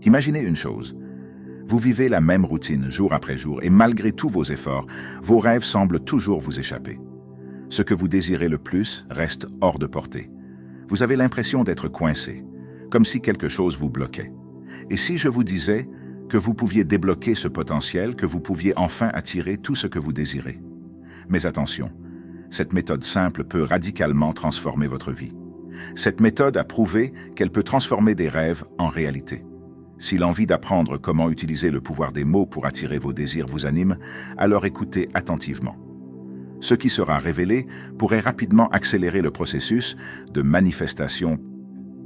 Imaginez une chose. Vous vivez la même routine jour après jour et malgré tous vos efforts, vos rêves semblent toujours vous échapper. Ce que vous désirez le plus reste hors de portée. Vous avez l'impression d'être coincé, comme si quelque chose vous bloquait. Et si je vous disais que vous pouviez débloquer ce potentiel, que vous pouviez enfin attirer tout ce que vous désirez? Mais attention, cette méthode simple peut radicalement transformer votre vie. Cette méthode a prouvé qu'elle peut transformer des rêves en réalité. Si l'envie d'apprendre comment utiliser le pouvoir des mots pour attirer vos désirs vous anime, alors écoutez attentivement. Ce qui sera révélé pourrait rapidement accélérer le processus de manifestation.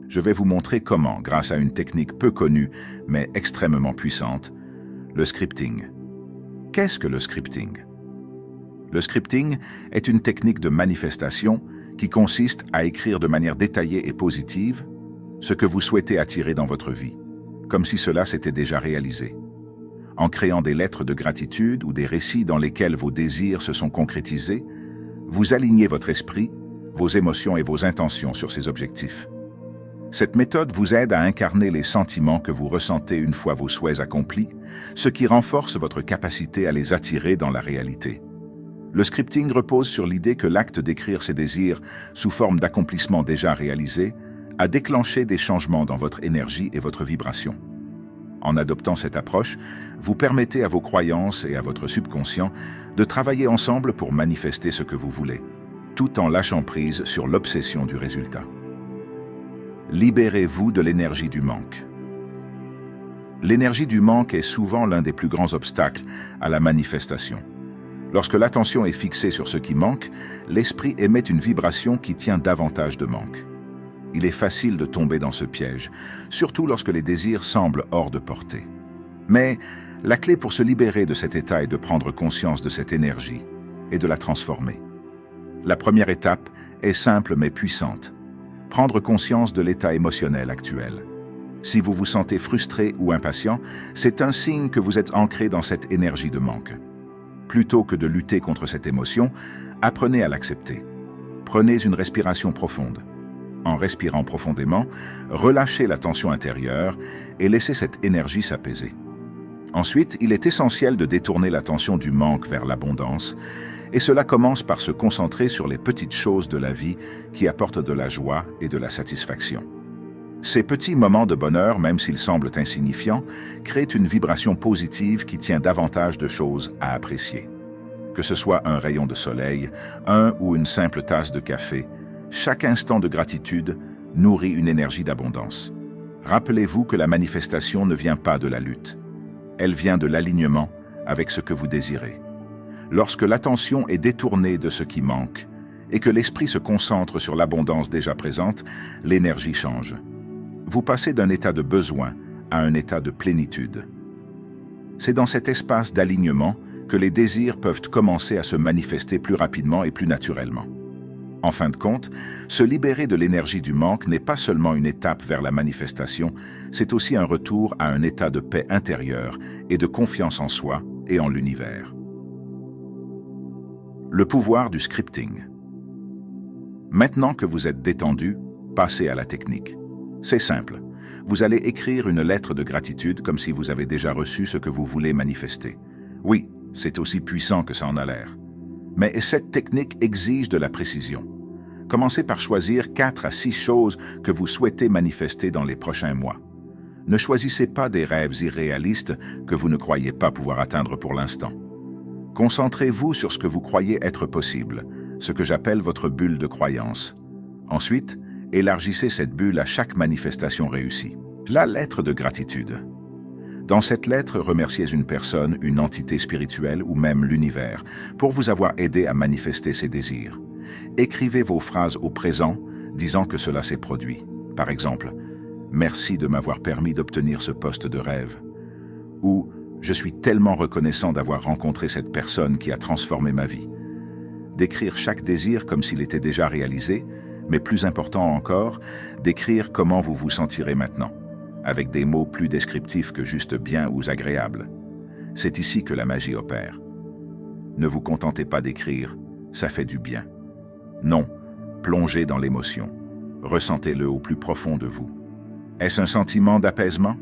Je vais vous montrer comment, grâce à une technique peu connue mais extrêmement puissante, le scripting. Qu'est-ce que le scripting? Le scripting est une technique de manifestation qui consiste à écrire de manière détaillée et positive ce que vous souhaitez attirer dans votre vie, comme si cela s'était déjà réalisé. En créant des lettres de gratitude ou des récits dans lesquels vos désirs se sont concrétisés, vous alignez votre esprit, vos émotions et vos intentions sur ces objectifs. Cette méthode vous aide à incarner les sentiments que vous ressentez une fois vos souhaits accomplis, ce qui renforce votre capacité à les attirer dans la réalité. Le scripting repose sur l'idée que l'acte d'écrire ses désirs sous forme d'accomplissements déjà réalisés a déclenché des changements dans votre énergie et votre vibration. En adoptant cette approche, vous permettez à vos croyances et à votre subconscient de travailler ensemble pour manifester ce que vous voulez, tout en lâchant prise sur l'obsession du résultat. Libérez-vous de l'énergie du manque. L'énergie du manque est souvent l'un des plus grands obstacles à la manifestation. Lorsque l'attention est fixée sur ce qui manque, l'esprit émet une vibration qui tient davantage de manque. Il est facile de tomber dans ce piège, surtout lorsque les désirs semblent hors de portée. Mais la clé pour se libérer de cet état est de prendre conscience de cette énergie et de la transformer. La première étape est simple mais puissante. Prendre conscience de l'état émotionnel actuel. Si vous vous sentez frustré ou impatient, c'est un signe que vous êtes ancré dans cette énergie de manque. Plutôt que de lutter contre cette émotion, apprenez à l'accepter. Prenez une respiration profonde. En respirant profondément, relâchez la tension intérieure et laissez cette énergie s'apaiser. Ensuite, il est essentiel de détourner l'attention du manque vers l'abondance, et cela commence par se concentrer sur les petites choses de la vie qui apportent de la joie et de la satisfaction. Ces petits moments de bonheur, même s'ils semblent insignifiants, créent une vibration positive qui tient davantage de choses à apprécier. Que ce soit un rayon de soleil, un ou une simple tasse de café, chaque instant de gratitude nourrit une énergie d'abondance. Rappelez-vous que la manifestation ne vient pas de la lutte. Elle vient de l'alignement avec ce que vous désirez. Lorsque l'attention est détournée de ce qui manque et que l'esprit se concentre sur l'abondance déjà présente, l'énergie change. Vous passez d'un état de besoin à un état de plénitude. C'est dans cet espace d'alignement que les désirs peuvent commencer à se manifester plus rapidement et plus naturellement. En fin de compte, se libérer de l'énergie du manque n'est pas seulement une étape vers la manifestation, c'est aussi un retour à un état de paix intérieure et de confiance en soi et en l'univers. Le pouvoir du scripting. Maintenant que vous êtes détendu, passez à la technique. C'est simple. Vous allez écrire une lettre de gratitude comme si vous avez déjà reçu ce que vous voulez manifester. Oui, c'est aussi puissant que ça en a l'air. Mais cette technique exige de la précision. Commencez par choisir 4 à 6 choses que vous souhaitez manifester dans les prochains mois. Ne choisissez pas des rêves irréalistes que vous ne croyez pas pouvoir atteindre pour l'instant. Concentrez-vous sur ce que vous croyez être possible, ce que j'appelle votre bulle de croyance. Ensuite, élargissez cette bulle à chaque manifestation réussie. La lettre de gratitude. Dans cette lettre, remerciez une personne, une entité spirituelle ou même l'univers pour vous avoir aidé à manifester ses désirs. Écrivez vos phrases au présent, disant que cela s'est produit. Par exemple, « Merci de m'avoir permis d'obtenir ce poste de rêve » ou « Je suis tellement reconnaissant d'avoir rencontré cette personne qui a transformé ma vie ». D'écrire chaque désir comme s'il était déjà réalisé, mais plus important encore, d'écrire comment vous vous sentirez maintenant, avec des mots plus descriptifs que juste bien ou agréable. C'est ici que la magie opère. Ne vous contentez pas d'écrire, ça fait du bien. Non, plongez dans l'émotion. Ressentez-le au plus profond de vous. Est-ce un sentiment d'apaisement?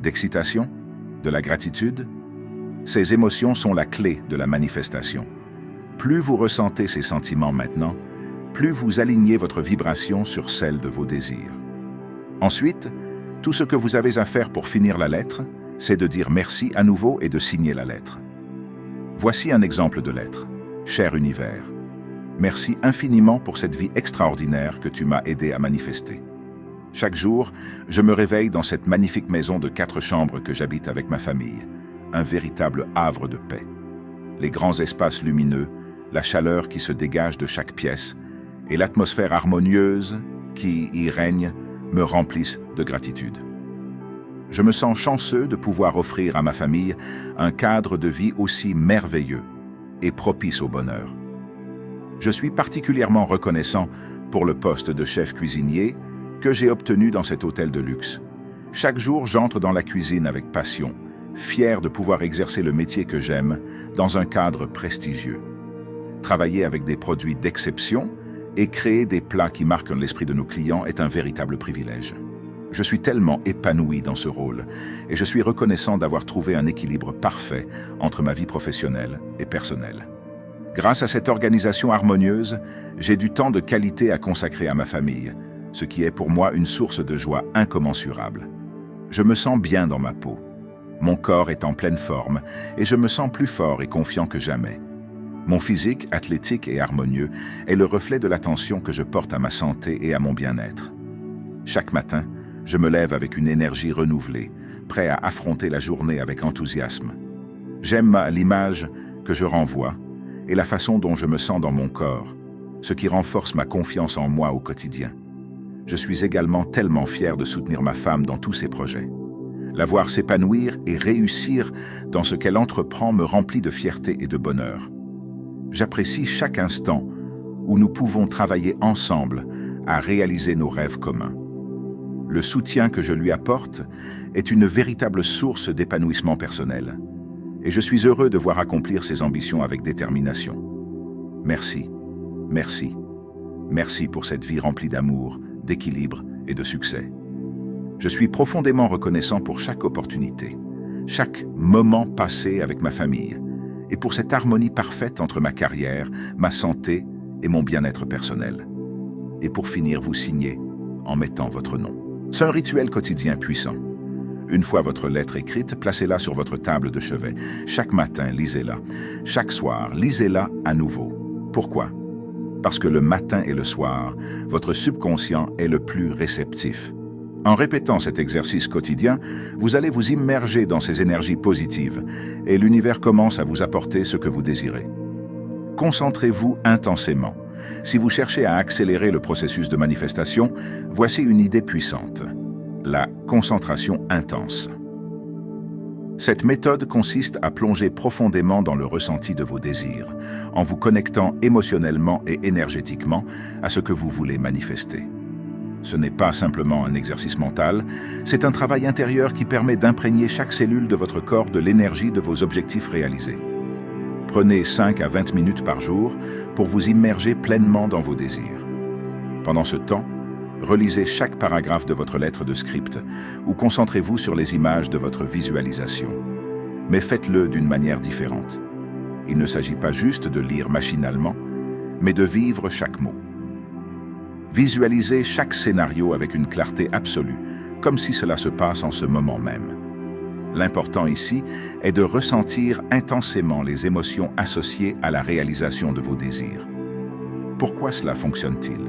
d'excitation, de la gratitude? Ces émotions sont la clé de la manifestation. Plus vous ressentez ces sentiments maintenant, plus vous alignez votre vibration sur celle de vos désirs. Ensuite, tout ce que vous avez à faire pour finir la lettre, c'est de dire merci à nouveau et de signer la lettre. Voici un exemple de lettre. Cher univers, merci infiniment pour cette vie extraordinaire que tu m'as aidé à manifester. Chaque jour, je me réveille dans cette magnifique maison de 4 chambres que j'habite avec ma famille, un véritable havre de paix. Les grands espaces lumineux, la chaleur qui se dégage de chaque pièce et l'atmosphère harmonieuse qui y règne me remplissent de gratitude. Je me sens chanceux de pouvoir offrir à ma famille un cadre de vie aussi merveilleux et propice au bonheur. Je suis particulièrement reconnaissant pour le poste de chef cuisinier que j'ai obtenu dans cet hôtel de luxe. Chaque jour, j'entre dans la cuisine avec passion, fier de pouvoir exercer le métier que j'aime dans un cadre prestigieux. Travailler avec des produits d'exception et créer des plats qui marquent l'esprit de nos clients est un véritable privilège. Je suis tellement épanoui dans ce rôle et je suis reconnaissant d'avoir trouvé un équilibre parfait entre ma vie professionnelle et personnelle. Grâce à cette organisation harmonieuse, j'ai du temps de qualité à consacrer à ma famille, ce qui est pour moi une source de joie incommensurable. Je me sens bien dans ma peau. Mon corps est en pleine forme et je me sens plus fort et confiant que jamais. Mon physique, athlétique et harmonieux, est le reflet de l'attention que je porte à ma santé et à mon bien-être. Chaque matin, je me lève avec une énergie renouvelée, prêt à affronter la journée avec enthousiasme. J'aime l'image que je renvoie et la façon dont je me sens dans mon corps, ce qui renforce ma confiance en moi au quotidien. Je suis également tellement fier de soutenir ma femme dans tous ses projets. La voir s'épanouir et réussir dans ce qu'elle entreprend me remplit de fierté et de bonheur. J'apprécie chaque instant où nous pouvons travailler ensemble à réaliser nos rêves communs. Le soutien que je lui apporte est une véritable source d'épanouissement personnel, et je suis heureux de voir accomplir ses ambitions avec détermination. Merci, merci, merci pour cette vie remplie d'amour, d'équilibre et de succès. Je suis profondément reconnaissant pour chaque opportunité, chaque moment passé avec ma famille, et pour cette harmonie parfaite entre ma carrière, ma santé et mon bien-être personnel. Et pour finir, vous signez en mettant votre nom. C'est un rituel quotidien puissant. Une fois votre lettre écrite, placez-la sur votre table de chevet. Chaque matin, lisez-la. Chaque soir, lisez-la à nouveau. Pourquoi? Parce que le matin et le soir, votre subconscient est le plus réceptif. En répétant cet exercice quotidien, vous allez vous immerger dans ces énergies positives et l'univers commence à vous apporter ce que vous désirez. Concentrez-vous intensément. Si vous cherchez à accélérer le processus de manifestation, voici une idée puissante: la concentration intense. Cette méthode consiste à plonger profondément dans le ressenti de vos désirs, en vous connectant émotionnellement et énergétiquement à ce que vous voulez manifester. Ce n'est pas simplement un exercice mental, c'est un travail intérieur qui permet d'imprégner chaque cellule de votre corps de l'énergie de vos objectifs réalisés. Prenez 5 à 20 minutes par jour pour vous immerger pleinement dans vos désirs. Pendant ce temps, relisez chaque paragraphe de votre lettre de script ou concentrez-vous sur les images de votre visualisation. Mais faites-le d'une manière différente. Il ne s'agit pas juste de lire machinalement, mais de vivre chaque mot. Visualisez chaque scénario avec une clarté absolue, comme si cela se passe en ce moment même. L'important ici est de ressentir intensément les émotions associées à la réalisation de vos désirs. Pourquoi cela fonctionne-t-il?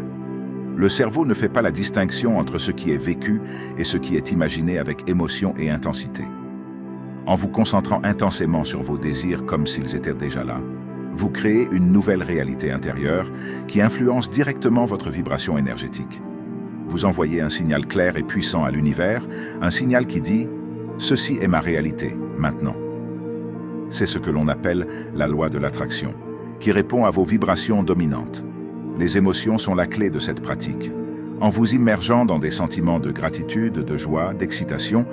Le cerveau ne fait pas la distinction entre ce qui est vécu et ce qui est imaginé avec émotion et intensité. En vous concentrant intensément sur vos désirs comme s'ils étaient déjà là, vous créez une nouvelle réalité intérieure qui influence directement votre vibration énergétique. Vous envoyez un signal clair et puissant à l'univers, un signal qui dit « Ceci est ma réalité, maintenant ». C'est ce que l'on appelle la loi de l'attraction, qui répond à vos vibrations dominantes. Les émotions sont la clé de cette pratique. En vous immergeant dans des sentiments de gratitude, de joie, d'excitation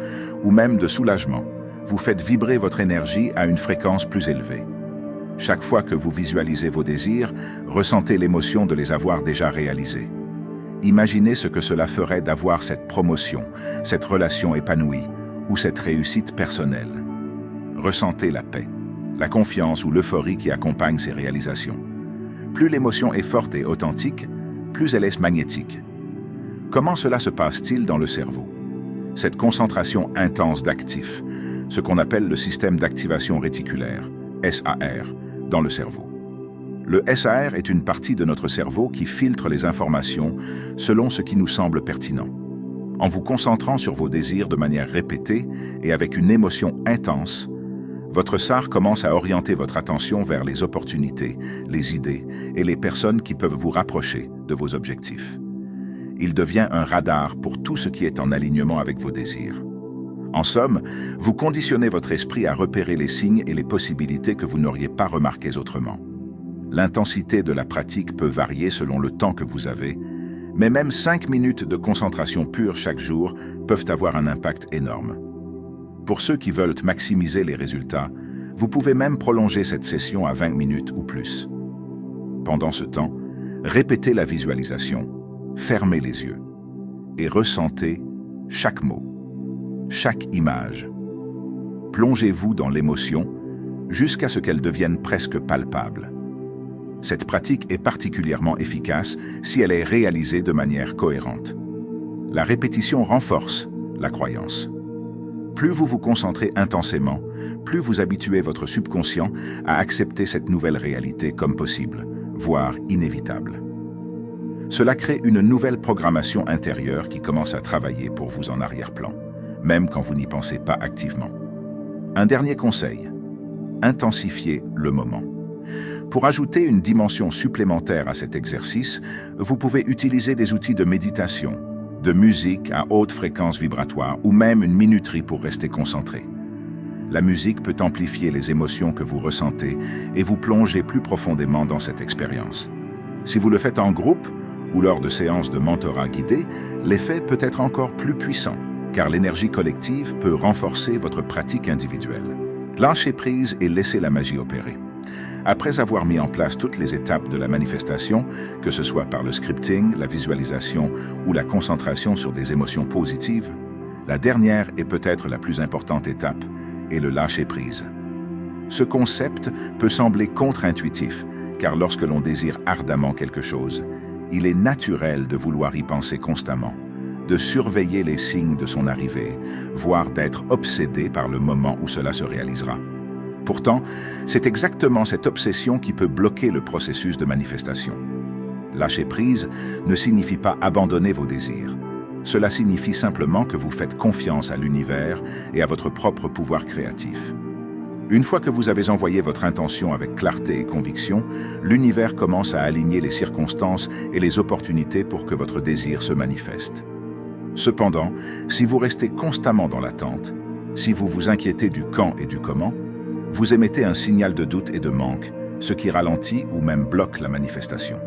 ou même de soulagement, vous faites vibrer votre énergie à une fréquence plus élevée. Chaque fois que vous visualisez vos désirs, ressentez l'émotion de les avoir déjà réalisés. Imaginez ce que cela ferait d'avoir cette promotion, cette relation épanouie, ou cette réussite personnelle. Ressentez la paix, la confiance ou l'euphorie qui accompagne ces réalisations. Plus l'émotion est forte et authentique, plus elle est magnétique. Comment cela se passe-t-il dans le cerveau? Cette concentration intense d'actifs, ce qu'on appelle le système d'activation réticulaire, SAR, dans le cerveau. Le SAR est une partie de notre cerveau qui filtre les informations selon ce qui nous semble pertinent. En vous concentrant sur vos désirs de manière répétée et avec une émotion intense, votre SAR commence à orienter votre attention vers les opportunités, les idées et les personnes qui peuvent vous rapprocher de vos objectifs. Il devient un radar pour tout ce qui est en alignement avec vos désirs. En somme, vous conditionnez votre esprit à repérer les signes et les possibilités que vous n'auriez pas remarquées autrement. L'intensité de la pratique peut varier selon le temps que vous avez, mais même 5 minutes de concentration pure chaque jour peuvent avoir un impact énorme. Pour ceux qui veulent maximiser les résultats, vous pouvez même prolonger cette session à 20 minutes ou plus. Pendant ce temps, répétez la visualisation, fermez les yeux et ressentez chaque mot, chaque image. Plongez-vous dans l'émotion jusqu'à ce qu'elle devienne presque palpable. Cette pratique est particulièrement efficace si elle est réalisée de manière cohérente. La répétition renforce la croyance. Plus vous vous concentrez intensément, plus vous habituez votre subconscient à accepter cette nouvelle réalité comme possible, voire inévitable. Cela crée une nouvelle programmation intérieure qui commence à travailler pour vous en arrière-plan, même quand vous n'y pensez pas activement. Un dernier conseil, intensifiez le moment. Pour ajouter une dimension supplémentaire à cet exercice, vous pouvez utiliser des outils de méditation, de musique à haute fréquence vibratoire ou même une minuterie pour rester concentré. La musique peut amplifier les émotions que vous ressentez et vous plonger plus profondément dans cette expérience. Si vous le faites en groupe ou lors de séances de mentorat guidé, l'effet peut être encore plus puissant, car l'énergie collective peut renforcer votre pratique individuelle. Lâchez prise et laissez la magie opérer. Après avoir mis en place toutes les étapes de la manifestation, que ce soit par le scripting, la visualisation ou la concentration sur des émotions positives, la dernière et peut-être la plus importante étape est le lâcher-prise. Ce concept peut sembler contre-intuitif, car lorsque l'on désire ardemment quelque chose, il est naturel de vouloir y penser constamment, de surveiller les signes de son arrivée, voire d'être obsédé par le moment où cela se réalisera. Pourtant, c'est exactement cette obsession qui peut bloquer le processus de manifestation. Lâcher prise ne signifie pas abandonner vos désirs. Cela signifie simplement que vous faites confiance à l'univers et à votre propre pouvoir créatif. Une fois que vous avez envoyé votre intention avec clarté et conviction, l'univers commence à aligner les circonstances et les opportunités pour que votre désir se manifeste. Cependant, si vous restez constamment dans l'attente, si vous vous inquiétez du quand et du comment, vous émettez un signal de doute et de manque, ce qui ralentit ou même bloque la manifestation.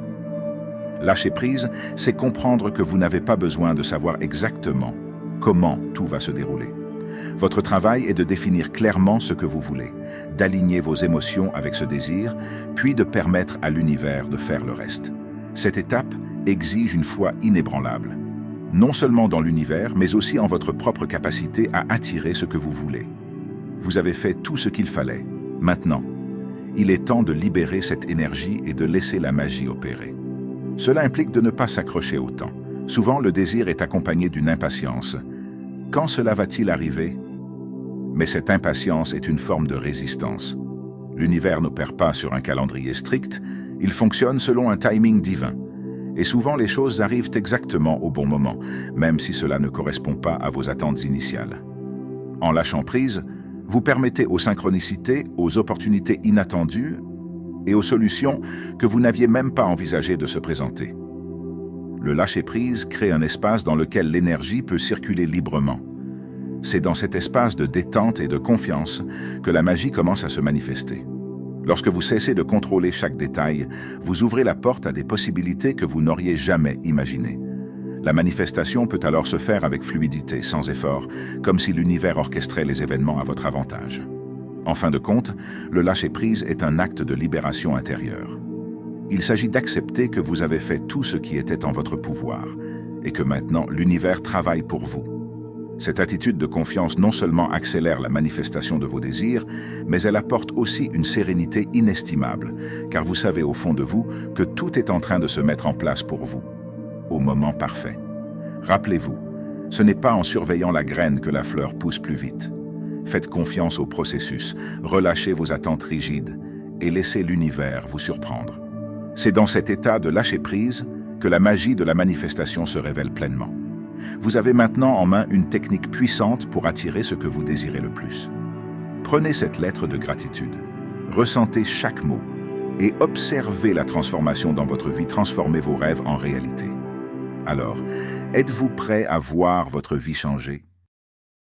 Lâcher prise, c'est comprendre que vous n'avez pas besoin de savoir exactement comment tout va se dérouler. Votre travail est de définir clairement ce que vous voulez, d'aligner vos émotions avec ce désir, puis de permettre à l'univers de faire le reste. Cette étape exige une foi inébranlable, non seulement dans l'univers, mais aussi en votre propre capacité à attirer ce que vous voulez. Vous avez fait tout ce qu'il fallait. Maintenant, il est temps de libérer cette énergie et de laisser la magie opérer. Cela implique de ne pas s'accrocher au temps. Souvent, le désir est accompagné d'une impatience. Quand cela va-t-il arriver? Mais cette impatience est une forme de résistance. L'univers n'opère pas sur un calendrier strict, il fonctionne selon un timing divin. Et souvent, les choses arrivent exactement au bon moment, même si cela ne correspond pas à vos attentes initiales. En lâchant prise, vous permettez aux synchronicités, aux opportunités inattendues et aux solutions que vous n'aviez même pas envisagé de se présenter. Le lâcher-prise crée un espace dans lequel l'énergie peut circuler librement. C'est dans cet espace de détente et de confiance que la magie commence à se manifester. Lorsque vous cessez de contrôler chaque détail, vous ouvrez la porte à des possibilités que vous n'auriez jamais imaginées. La manifestation peut alors se faire avec fluidité, sans effort, comme si l'univers orchestrait les événements à votre avantage. En fin de compte, le lâcher-prise est un acte de libération intérieure. Il s'agit d'accepter que vous avez fait tout ce qui était en votre pouvoir et que maintenant l'univers travaille pour vous. Cette attitude de confiance non seulement accélère la manifestation de vos désirs, mais elle apporte aussi une sérénité inestimable, car vous savez au fond de vous que tout est en train de se mettre en place pour vous, au moment parfait. Rappelez-vous, ce n'est pas en surveillant la graine que la fleur pousse plus vite. Faites confiance au processus, relâchez vos attentes rigides et laissez l'univers vous surprendre. C'est dans cet état de lâcher-prise que la magie de la manifestation se révèle pleinement. Vous avez maintenant en main une technique puissante pour attirer ce que vous désirez le plus. Prenez cette lettre de gratitude, ressentez chaque mot et observez la transformation dans votre vie, transformez vos rêves en réalité. Alors, êtes-vous prêt à voir votre vie changer ?